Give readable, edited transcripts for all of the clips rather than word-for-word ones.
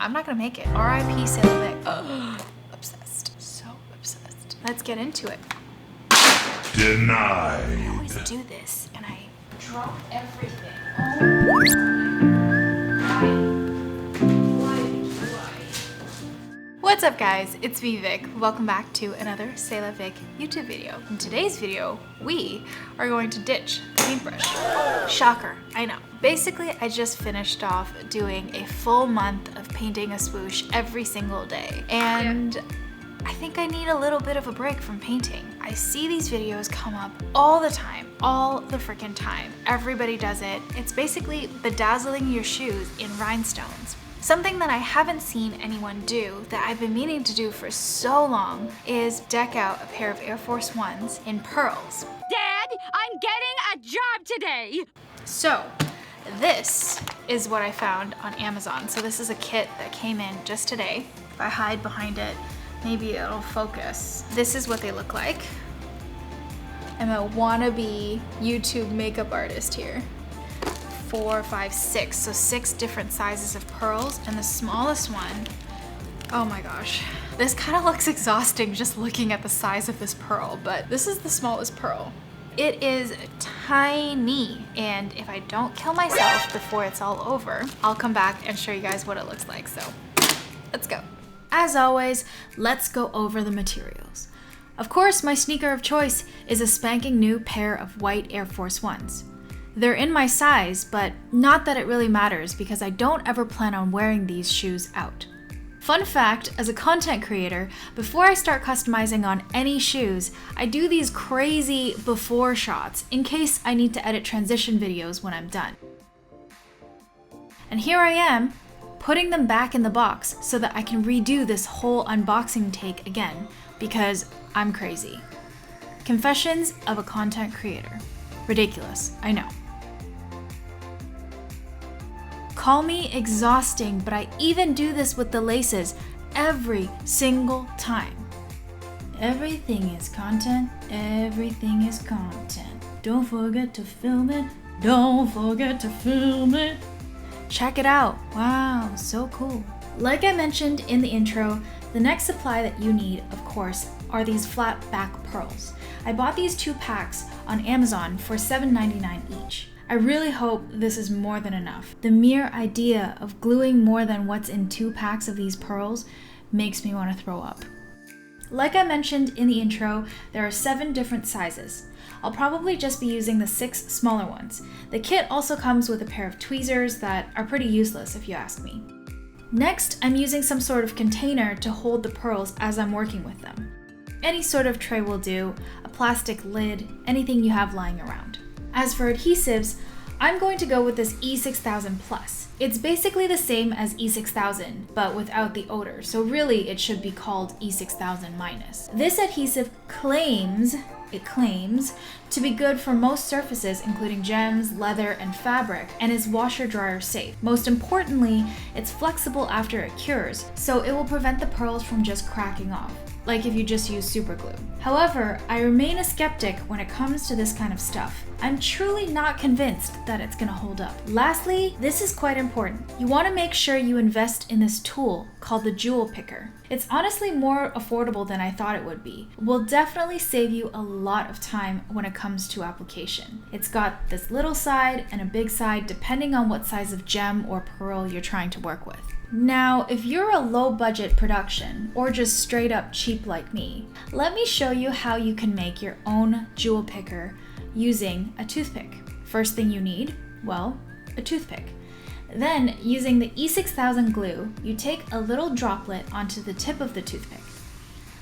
I'm not gonna make it. R.I.P. Sailor Vic. Obsessed. So obsessed. Let's get into it. Denied. I always do this and I drop everything. What's up guys, it's me Vic. Welcome back to another Sailor Vic YouTube video. In today's video, we are going to ditch the paintbrush. Shocker, I know. Basically, I just finished off doing a full month of painting a swoosh every single day. And I think I need a little bit of a break from painting. I see these videos come up all the time, all the freaking time. Everybody does it. It's basically bedazzling your shoes in rhinestones. Something that I haven't seen anyone do that I've been meaning to do for so long is deck out a pair of AF1s in pearls. Dad, I'm getting a job today! So, this is what I found on Amazon. So this is a kit that came in just today. If I hide behind it, maybe it'll focus. This is what they look like. I'm a wannabe YouTube makeup artist here. 4, 5, 6, so 6 different sizes of pearls, and the smallest one, oh my gosh. This kind of looks exhausting just looking at the size of this pearl, but this is the smallest pearl. It is tiny, and if I don't kill myself before it's all over, I'll come back and show you guys what it looks like, so let's go. As always, let's go over the materials. Of course, my sneaker of choice is a spanking new pair of white Air Force 1s. They're in my size, but not that it really matters because I don't ever plan on wearing these shoes out. Fun fact, as a content creator, before I start customizing on any shoes, I do these crazy before shots in case I need to edit transition videos when I'm done. And here I am, putting them back in the box so that I can redo this whole unboxing take again, because I'm crazy. Confessions of a content creator. Ridiculous, I know. Call me exhausting, but I even do this with the laces every single time. Everything is content, everything is content. Don't forget to film it, don't forget to film it. Check it out, wow, so cool. Like I mentioned in the intro, the next supply that you need, of course, are these flat back pearls. I bought these 2 packs on Amazon for $7.99 each. I really hope this is more than enough. The mere idea of gluing more than what's in 2 packs of these pearls makes me want to throw up. Like I mentioned in the intro, there are 7 different sizes. I'll probably just be using the 6 smaller ones. The kit also comes with a pair of tweezers that are pretty useless if you ask me. Next, I'm using some sort of container to hold the pearls as I'm working with them. Any sort of tray will do, a plastic lid, anything you have lying around. As for adhesives, I'm going to go with this E6000 Plus. It's basically the same as E6000, but without the odor, so really it should be called E6000 minus. This adhesive claims to be good for most surfaces including gems, leather, and fabric, and is washer dryer safe. Most importantly, it's flexible after it cures, so it will prevent the pearls from just cracking off, like if you just use super glue. However, I remain a skeptic when it comes to this kind of stuff. I'm truly not convinced that it's gonna hold up. Lastly, this is quite important. You wanna make sure you invest in this tool called the jewel picker. It's honestly more affordable than I thought it would be. It will definitely save you a lot of time when it comes to application. It's got this little side and a big side depending on what size of gem or pearl you're trying to work with. Now, if you're a low budget production or just straight up cheap like me, let me show you how you can make your own jewel picker using a toothpick. First thing you need, well, a toothpick. Then, using the E6000 glue, you take a little droplet onto the tip of the toothpick.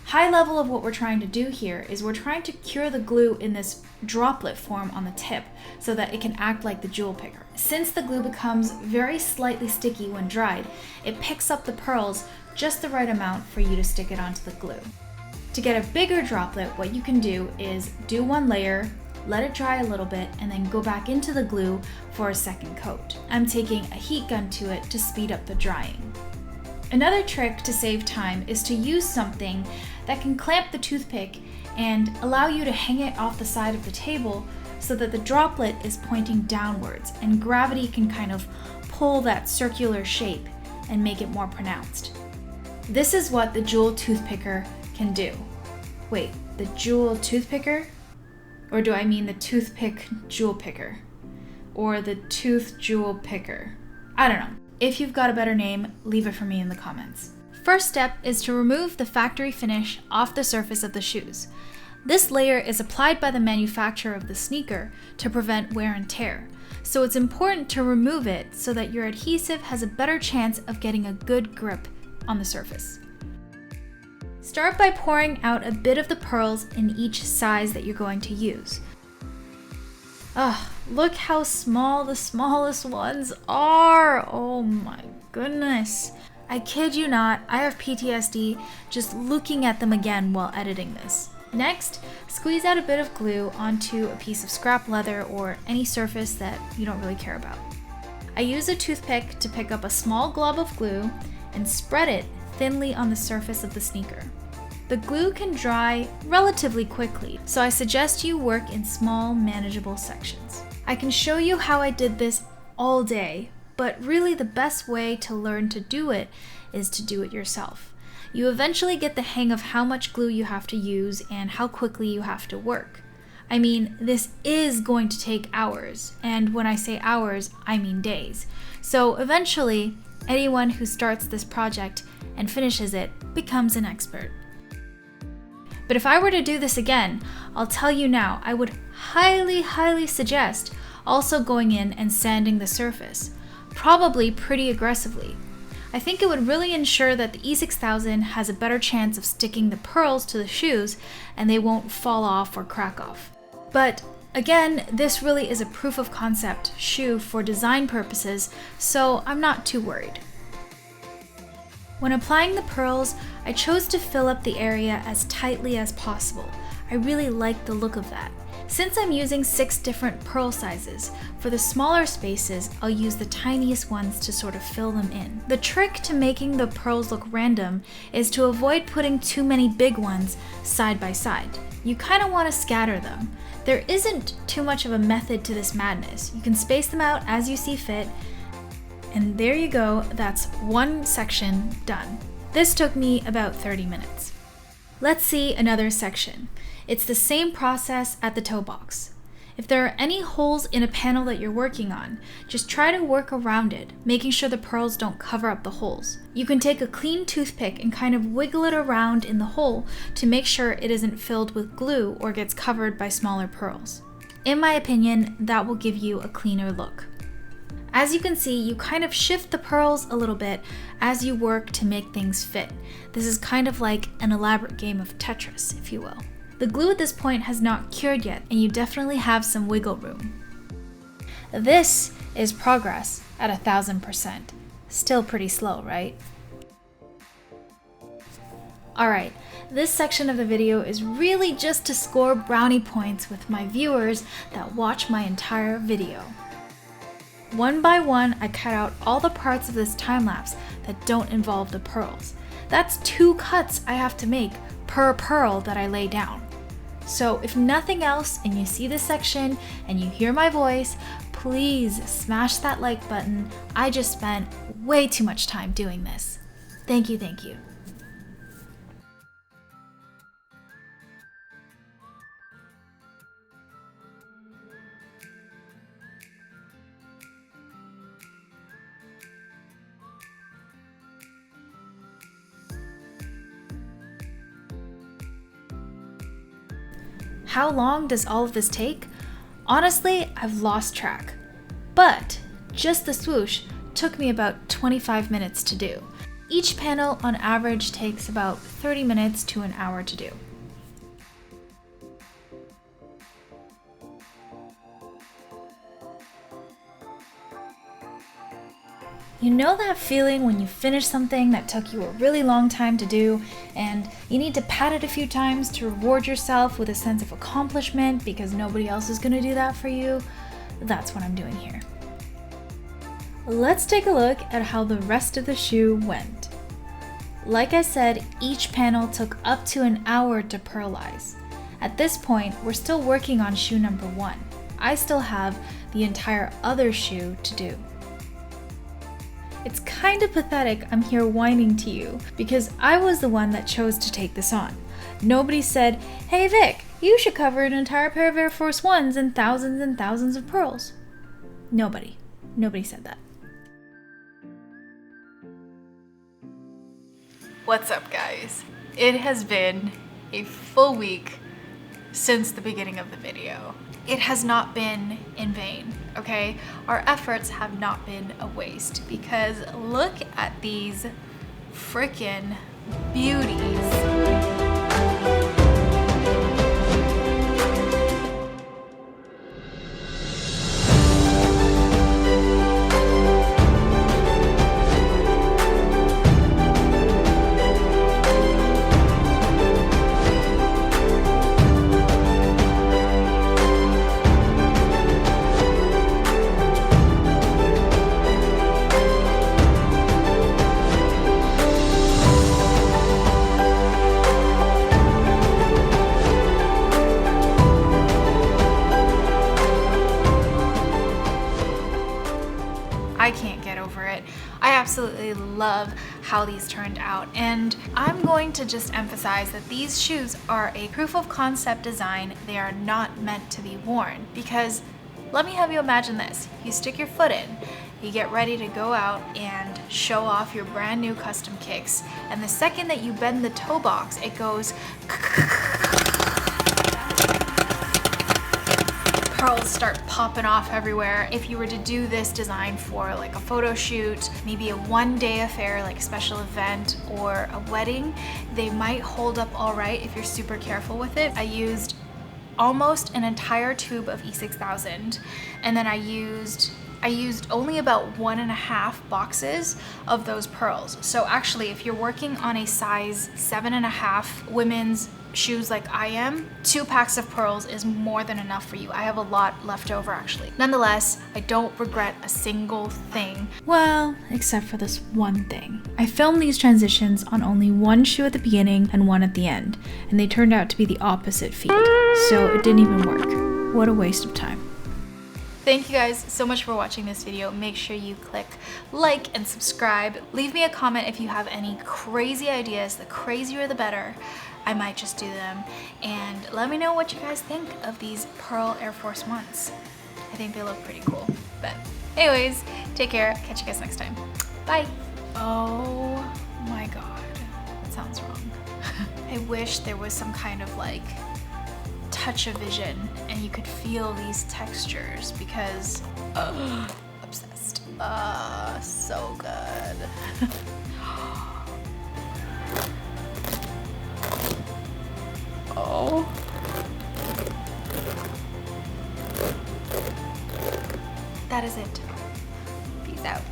High level of what we're trying to do here is we're trying to cure the glue in this droplet form on the tip so that it can act like the jewel picker. Since the glue becomes very slightly sticky when dried, it picks up the pearls just the right amount for you to stick it onto the glue. To get a bigger droplet, what you can do is do 1 layer, let it dry a little bit, and then go back into the glue for a second coat. I'm taking a heat gun to it to speed up the drying. Another trick to save time is to use something that can clamp the toothpick and allow you to hang it off the side of the table so that the droplet is pointing downwards and gravity can kind of pull that circular shape and make it more pronounced. This is what the jewel toothpicker can do. Wait, the jewel toothpicker? Or do I mean the toothpick jewel picker? Or the tooth jewel picker? I don't know. If you've got a better name, leave it for me in the comments. First step is to remove the factory finish off the surface of the shoes. This layer is applied by the manufacturer of the sneaker to prevent wear and tear, so it's important to remove it so that your adhesive has a better chance of getting a good grip on the surface. Start by pouring out a bit of the pearls in each size that you're going to use. Look how small the smallest ones are! Oh my goodness. I kid you not, I have PTSD just looking at them again while editing this. Next, squeeze out a bit of glue onto a piece of scrap leather or any surface that you don't really care about. I use a toothpick to pick up a small glob of glue and spread it thinly on the surface of the sneaker. The glue can dry relatively quickly, so I suggest you work in small, manageable sections. I can show you how I did this all day, but really the best way to learn to do it is to do it yourself. You eventually get the hang of how much glue you have to use and how quickly you have to work. I mean, this is going to take hours, and when I say hours, I mean days. So eventually, anyone who starts this project and finishes it becomes an expert. But if I were to do this again, I'll tell you now, I would highly suggest also going in and sanding the surface, probably pretty aggressively. I think it would really ensure that the E6000 has a better chance of sticking the pearls to the shoes and they won't fall off or crack off. But again, this really is a proof of concept shoe for design purposes, so I'm not too worried. When applying the pearls, I chose to fill up the area as tightly as possible. I really like the look of that. Since I'm using 6 different pearl sizes, for the smaller spaces, I'll use the tiniest ones to sort of fill them in. The trick to making the pearls look random is to avoid putting too many big ones side by side. You kind of want to scatter them. There isn't too much of a method to this madness. You can space them out as you see fit, and there you go, that's one section done. This took me about 30 minutes. Let's see another section. It's the same process at the toe box. If there are any holes in a panel that you're working on, just try to work around it, making sure the pearls don't cover up the holes. You can take a clean toothpick and kind of wiggle it around in the hole to make sure it isn't filled with glue or gets covered by smaller pearls. In my opinion, that will give you a cleaner look. As you can see, you kind of shift the pearls a little bit as you work to make things fit. This is kind of like an elaborate game of Tetris, if you will. The glue at this point has not cured yet, and you definitely have some wiggle room. This is progress at 1000%. Still pretty slow, right? Alright, this section of the video is really just to score brownie points with my viewers that watch my entire video. One by one, I cut out all the parts of this time-lapse that don't involve the pearls. That's 2 cuts I have to make per pearl that I lay down. So if nothing else and you see this section and you hear my voice, please smash that like button. I just spent way too much time doing this. Thank you, thank you. How long does all of this take? Honestly, I've lost track. But just the swoosh took me about 25 minutes to do. Each panel on average takes about 30 minutes to an hour to do. You know that feeling when you finish something that took you a really long time to do and you need to pat it a few times to reward yourself with a sense of accomplishment because nobody else is going to do that for you? That's what I'm doing here. Let's take a look at how the rest of the shoe went. Like I said, each panel took up to an hour to pearlize. At this point, we're still working on shoe number 1. I still have the entire other shoe to do. It's kind of pathetic I'm here whining to you because I was the one that chose to take this on. Nobody said, "Hey Vic, you should cover an entire pair of Air Force 1s in thousands and thousands of pearls." Nobody said that. What's up, guys? It has been a full week since the beginning of the video. It has not been in vain, okay? Our efforts have not been a waste because look at these freaking beauties. I can't get over it. I absolutely love how these turned out, and I'm going to just emphasize that these shoes are a proof of concept design. They are not meant to be worn because let me have you imagine this. You stick your foot in, you get ready to go out and show off your brand new custom kicks, and the second that you bend the toe box, it goes pearls start popping off everywhere. If you were to do this design for like a photo shoot, maybe a one-day affair like a special event or a wedding, they might hold up all right if you're super careful with it. I used almost an entire tube of E6000, and then I used only about 1.5 boxes of those pearls. So actually, if you're working on a size 7.5 women's shoes like I am, 2 packs of pearls is more than enough for you. I have a lot left over actually. Nonetheless, I don't regret a single thing. Well, except for this one thing. I filmed these transitions on only one shoe at the beginning and one at the end, and they turned out to be the opposite feet, so it didn't even work. What a waste of time. Thank you guys so much for watching this video. Make sure you click like and subscribe. Leave me a comment if you have any crazy ideas. The crazier the better. I might just do them. And let me know what you guys think of these Pearl Air Force 1s. I think they look pretty cool. But anyways, take care. Catch you guys next time. Bye. Oh my God. That sounds wrong. I wish there was some kind of like touch of vision and you could feel these textures because obsessed. So good. Oh. That is it. Peace out.